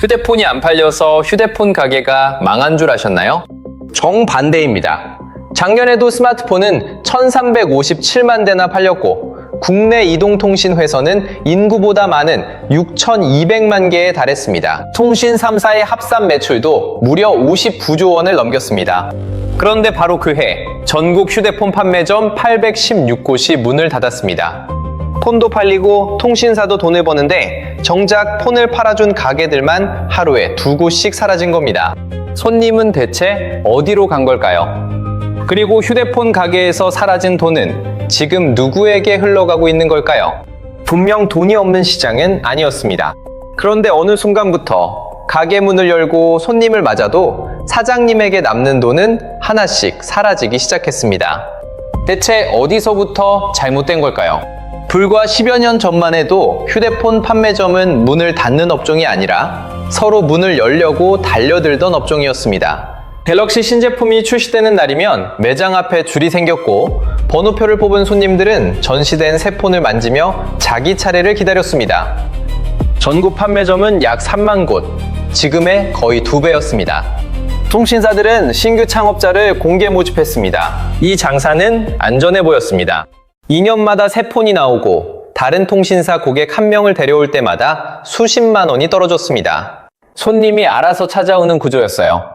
휴대폰이 안 팔려서 휴대폰 가게가 망한 줄 아셨나요? 정반대입니다. 작년에도 스마트폰은 1357만 대나 팔렸고 국내 이동통신회사는 인구보다 많은 6200만 개에 달했습니다. 통신 3사의 합산 매출도 무려 59조 원을 넘겼습니다. 그런데 바로 그 해 전국 휴대폰 판매점 816곳이 문을 닫았습니다. 폰도 팔리고 통신사도 돈을 버는데 정작 폰을 팔아준 가게들만 하루에 2곳씩 사라진 겁니다. 손님은 대체 어디로 간 걸까요? 그리고 휴대폰 가게에서 사라진 돈은 지금 누구에게 흘러가고 있는 걸까요? 분명 돈이 없는 시장은 아니었습니다. 그런데 어느 순간부터 가게 문을 열고 손님을 맞아도 사장님에게 남는 돈은 하나씩 사라지기 시작했습니다. 대체 어디서부터 잘못된 걸까요? 불과 10여 년 전만 해도 휴대폰 판매점은 문을 닫는 업종이 아니라 서로 문을 열려고 달려들던 업종이었습니다. 갤럭시 신제품이 출시되는 날이면 매장 앞에 줄이 생겼고 번호표를 뽑은 손님들은 전시된 새 폰을 만지며 자기 차례를 기다렸습니다. 전국 판매점은 약 3만 곳, 지금의 거의 2배였습니다. 통신사들은 신규 창업자를 공개 모집했습니다. 이 장사는 안전해 보였습니다. 2년마다 새 폰이 나오고 다른 통신사 고객 한 명을 데려올 때마다 수십만 원이 떨어졌습니다. 손님이 알아서 찾아오는 구조였어요.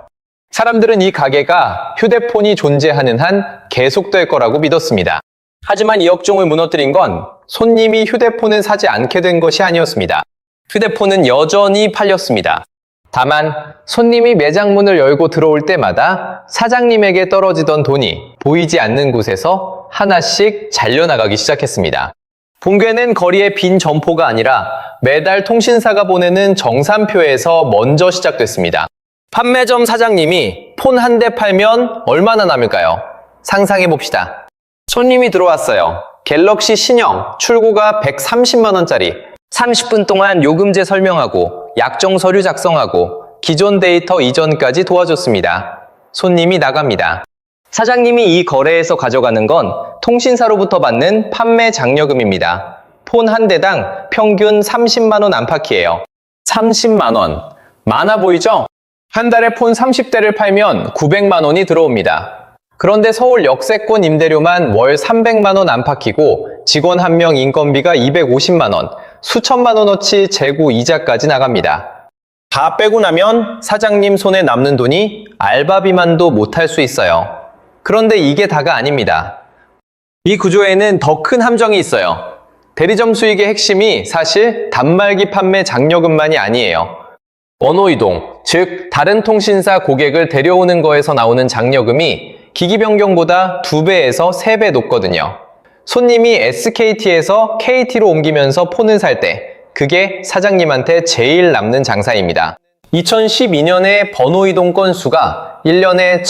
사람들은 이 가게가 휴대폰이 존재하는 한 계속될 거라고 믿었습니다. 하지만 이 업종을 무너뜨린 건 손님이 휴대폰을 사지 않게 된 것이 아니었습니다. 휴대폰은 여전히 팔렸습니다. 다만 손님이 매장 문을 열고 들어올 때마다 사장님에게 떨어지던 돈이 보이지 않는 곳에서 하나씩 잘려나가기 시작했습니다. 붕괴는 거리의 빈 점포가 아니라 매달 통신사가 보내는 정산표에서 먼저 시작됐습니다. 판매점 사장님이 폰 한 대 팔면 얼마나 남을까요? 상상해 봅시다. 손님이 들어왔어요. 갤럭시 신형, 출고가 130만 원짜리. 30분 동안 요금제 설명하고 약정 서류 작성하고 기존 데이터 이전까지 도와줬습니다. 손님이 나갑니다. 사장님이 이 거래에서 가져가는 건 통신사로부터 받는 판매 장려금입니다. 폰 한 대당 평균 30만 원 안팎이에요. 30만 원. 많아 보이죠? 한 달에 폰 30대를 팔면 900만 원이 들어옵니다. 그런데 서울 역세권 임대료만 월 300만 원 안팎이고 직원 한 명 인건비가 250만 원, 수천만 원어치 재고 이자까지 나갑니다. 다 빼고 나면 사장님 손에 남는 돈이 알바비만도 못할 수 있어요. 그런데 이게 다가 아닙니다. 이 구조에는 더 큰 함정이 있어요. 대리점 수익의 핵심이 사실 단말기 판매 장려금만이 아니에요. 번호 이동, 즉 다른 통신사 고객을 데려오는 거에서 나오는 장려금이 기기 변경보다 2배에서 3배 높거든요. 손님이 SKT에서 KT로 옮기면서 폰을 살 때 그게 사장님한테 제일 남는 장사입니다. 2012년에 번호 이동 건수가 1년에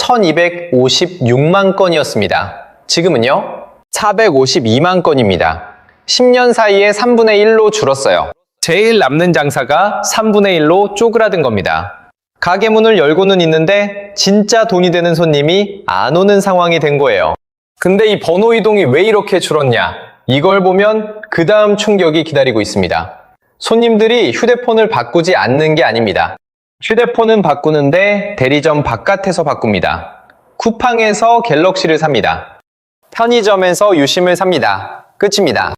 1256만 건이었습니다. 지금은요? 452만 건입니다. 10년 사이에 3분의 1로 줄었어요. 제일 남는 장사가 3분의 1로 쪼그라든 겁니다. 가게 문을 열고는 있는데 진짜 돈이 되는 손님이 안 오는 상황이 된 거예요. 근데 이 번호 이동이 왜 이렇게 줄었냐? 이걸 보면 그 다음 충격이 기다리고 있습니다. 손님들이 휴대폰을 바꾸지 않는 게 아닙니다. 휴대폰은 바꾸는데 대리점 바깥에서 바꿉니다. 쿠팡에서 갤럭시를 삽니다. 편의점에서 유심을 삽니다. 끝입니다.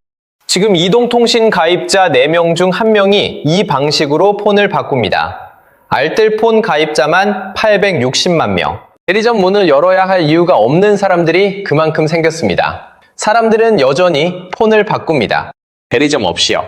지금 이동통신 가입자 4명 중 1명이 이 방식으로 폰을 바꿉니다. 알뜰폰 가입자만 860만 명. 대리점 문을 열어야 할 이유가 없는 사람들이 그만큼 생겼습니다. 사람들은 여전히 폰을 바꿉니다. 대리점 없이요.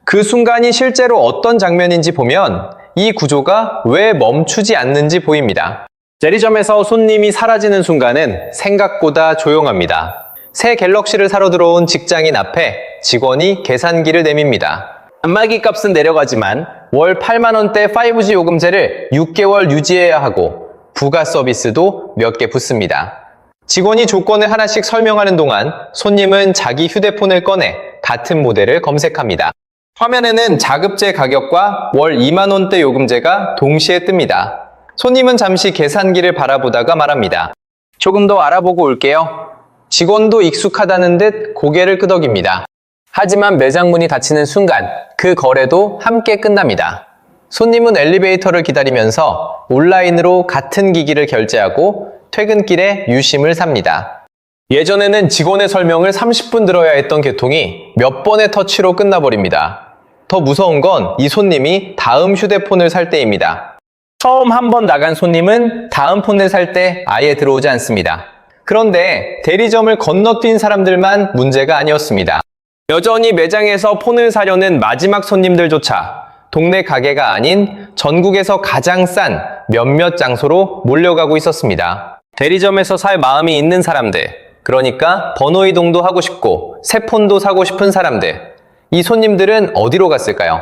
그 순간이 실제로 어떤 장면인지 보면 이 구조가 왜 멈추지 않는지 보입니다. 대리점에서 손님이 사라지는 순간은 생각보다 조용합니다. 새 갤럭시를 사러 들어온 직장인 앞에 직원이 계산기를 내밉니다. 단말기 값은 내려가지만 월 8만 원대 5G 요금제를 6개월 유지해야 하고 부가 서비스도 몇 개 붙습니다. 직원이 조건을 하나씩 설명하는 동안 손님은 자기 휴대폰을 꺼내 같은 모델을 검색합니다. 화면에는 자급제 가격과 월 2만 원대 요금제가 동시에 뜹니다. 손님은 잠시 계산기를 바라보다가 말합니다. 조금 더 알아보고 올게요. 직원도 익숙하다는 듯 고개를 끄덕입니다. 하지만 매장 문이 닫히는 순간 그 거래도 함께 끝납니다. 손님은 엘리베이터를 기다리면서 온라인으로 같은 기기를 결제하고 퇴근길에 유심을 삽니다. 예전에는 직원의 설명을 30분 들어야 했던 개통이 몇 번의 터치로 끝나버립니다. 더 무서운 건 이 손님이 다음 휴대폰을 살 때입니다. 처음 한 번 나간 손님은 다음 폰을 살 때 아예 들어오지 않습니다. 그런데 대리점을 건너뛴 사람들만 문제가 아니었습니다. 여전히 매장에서 폰을 사려는 마지막 손님들조차 동네 가게가 아닌 전국에서 가장 싼 몇몇 장소로 몰려가고 있었습니다. 대리점에서 살 마음이 있는 사람들, 그러니까 번호 이동도 하고 싶고 새 폰도 사고 싶은 사람들, 이 손님들은 어디로 갔을까요?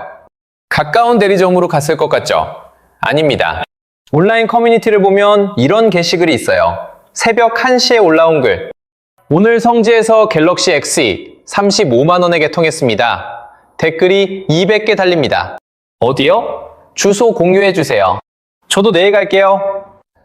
가까운 대리점으로 갔을 것 같죠? 아닙니다. 온라인 커뮤니티를 보면 이런 게시글이 있어요. 새벽 1시에 올라온 글. 오늘 성지에서 갤럭시 X 35만 원에 개통했습니다. 댓글이 200개 달립니다. 어디요? 주소 공유해주세요. 저도 내일 갈게요.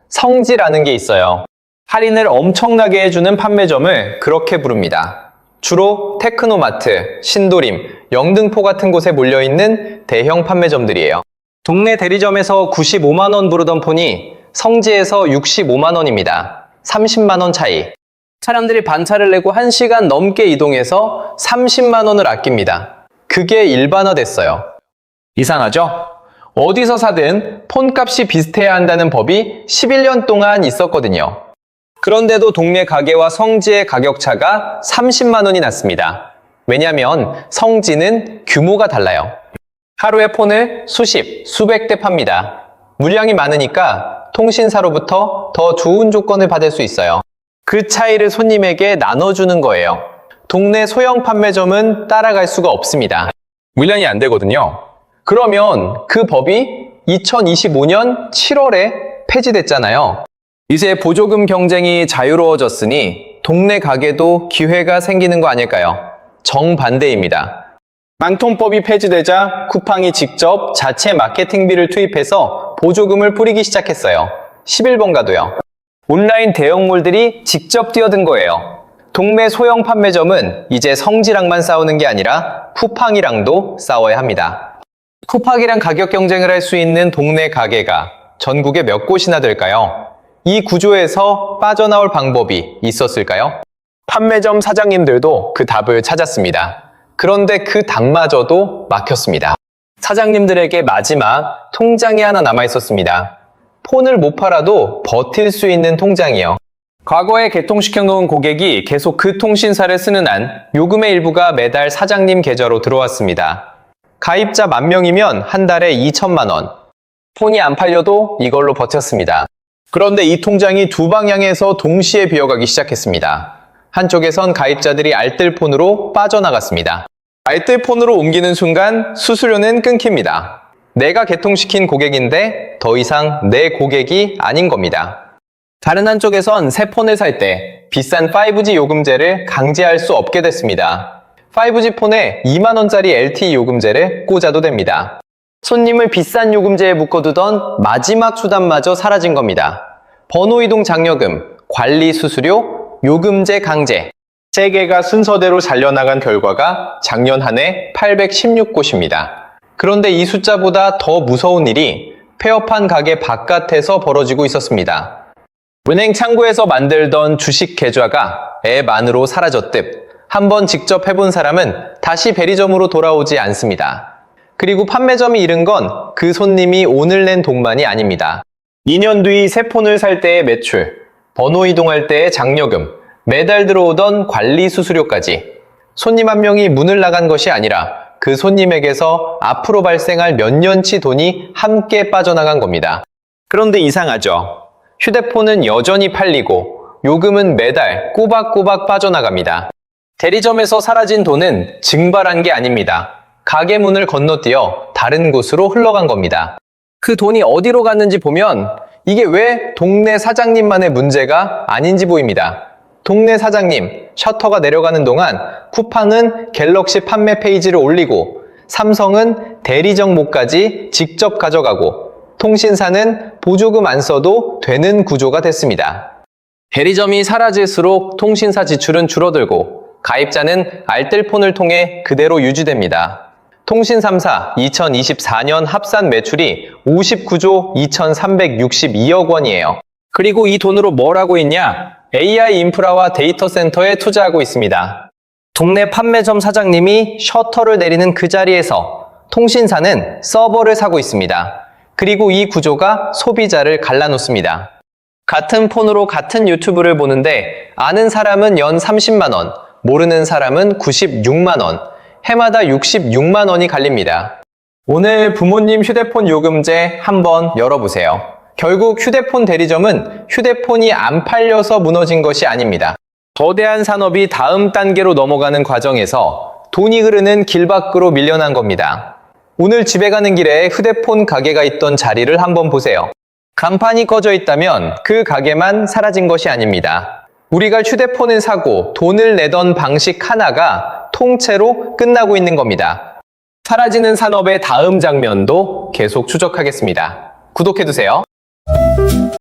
성지라는 게 있어요. 할인을 엄청나게 해주는 판매점을 그렇게 부릅니다. 주로 테크노마트, 신도림, 영등포 같은 곳에 몰려있는 대형 판매점들이에요. 동네 대리점에서 95만 원 부르던 폰이 성지에서 65만 원입니다. 30만 원 차이. 사람들이 반차를 내고 1시간 넘게 이동해서 30만 원을 아낍니다. 그게 일반화됐어요. 이상하죠? 어디서 사든 폰값이 비슷해야 한다는 법이 11년 동안 있었거든요. 그런데도 동네 가게와 성지의 가격차가 30만 원이 났습니다. 왜냐면 성지는 규모가 달라요. 하루에 폰을 수십, 수백 대 팝니다. 물량이 많으니까 통신사로부터 더 좋은 조건을 받을 수 있어요. 그 차이를 손님에게 나눠주는 거예요. 동네 소형 판매점은 따라갈 수가 없습니다. 물량이 안 되거든요. 그러면 그 법이 2025년 7월에 폐지됐잖아요. 이제 보조금 경쟁이 자유로워졌으니 동네 가게도 기회가 생기는 거 아닐까요? 정반대입니다. 망통법이 폐지되자 쿠팡이 직접 자체 마케팅비를 투입해서 보조금을 뿌리기 시작했어요. 11번가도요. 온라인 대형몰들이 직접 뛰어든 거예요. 동네 소형 판매점은 이제 성지랑만 싸우는 게 아니라 쿠팡이랑도 싸워야 합니다. 쿠팡이랑 가격 경쟁을 할 수 있는 동네 가게가 전국에 몇 곳이나 될까요? 이 구조에서 빠져나올 방법이 있었을까요? 판매점 사장님들도 그 답을 찾았습니다. 그런데 그 답마저도 막혔습니다. 사장님들에게 마지막 통장이 하나 남아 있었습니다. 폰을 못 팔아도 버틸 수 있는 통장이요. 과거에 개통시켜 놓은 고객이 계속 그 통신사를 쓰는 한 요금의 일부가 매달 사장님 계좌로 들어왔습니다. 가입자 10,000명이면 한 달에 2천만 원. 폰이 안 팔려도 이걸로 버텼습니다. 그런데 이 통장이 두 방향에서 동시에 비어가기 시작했습니다. 한쪽에선 가입자들이 알뜰폰으로 빠져나갔습니다. 알뜰폰으로 옮기는 순간 수수료는 끊깁니다. 내가 개통시킨 고객인데 더 이상 내 고객이 아닌 겁니다. 다른 한쪽에선 새 폰을 살 때 비싼 5G 요금제를 강제할 수 없게 됐습니다. 5G 폰에 2만 원짜리 LTE 요금제를 꽂아도 됩니다. 손님을 비싼 요금제에 묶어두던 마지막 수단마저 사라진 겁니다. 번호 이동 장려금, 관리 수수료, 요금제 강제. 세 개가 순서대로 잘려나간 결과가 작년 한 해 816곳입니다. 그런데 이 숫자보다 더 무서운 일이 폐업한 가게 바깥에서 벌어지고 있었습니다. 은행 창구에서 만들던 주식 계좌가 앱 안으로 사라졌듯 한번 직접 해본 사람은 다시 대리점으로 돌아오지 않습니다. 그리고 판매점이 잃은 건 그 손님이 오늘 낸 돈만이 아닙니다. 2년 뒤 새 폰을 살 때의 매출, 번호 이동할 때의 장려금, 매달 들어오던 관리 수수료까지 손님 한 명이 문을 나간 것이 아니라 그 손님에게서 앞으로 발생할 몇 년치 돈이 함께 빠져나간 겁니다. 그런데 이상하죠? 휴대폰은 여전히 팔리고 요금은 매달 꼬박꼬박 빠져나갑니다. 대리점에서 사라진 돈은 증발한 게 아닙니다. 가게 문을 건너뛰어 다른 곳으로 흘러간 겁니다. 그 돈이 어디로 갔는지 보면 이게 왜 동네 사장님만의 문제가 아닌지 보입니다. 동네 사장님, 셔터가 내려가는 동안 쿠팡은 갤럭시 판매 페이지를 올리고 삼성은 대리 정보까지 직접 가져가고 통신사는 보조금 안 써도 되는 구조가 됐습니다. 대리점이 사라질수록 통신사 지출은 줄어들고 가입자는 알뜰폰을 통해 그대로 유지됩니다. 통신 3사 2024년 합산 매출이 59조 2,362억 원이에요. 그리고 이 돈으로 뭘 하고 있냐? AI 인프라와 데이터 센터에 투자하고 있습니다. 동네 판매점 사장님이 셔터를 내리는 그 자리에서 통신사는 서버를 사고 있습니다. 그리고 이 구조가 소비자를 갈라놓습니다. 같은 폰으로 같은 유튜브를 보는데 아는 사람은 연 30만 원, 모르는 사람은 96만 원, 해마다 66만 원이 갈립니다. 오늘 부모님 휴대폰 요금제 한번 열어보세요. 결국 휴대폰 대리점은 휴대폰이 안 팔려서 무너진 것이 아닙니다. 거대한 산업이 다음 단계로 넘어가는 과정에서 돈이 흐르는 길 밖으로 밀려난 겁니다. 오늘 집에 가는 길에 휴대폰 가게가 있던 자리를 한번 보세요. 간판이 꺼져 있다면 그 가게만 사라진 것이 아닙니다. 우리가 휴대폰을 사고 돈을 내던 방식 하나가 통째로 끝나고 있는 겁니다. 사라지는 산업의 다음 장면도 계속 추적하겠습니다. 구독해두세요.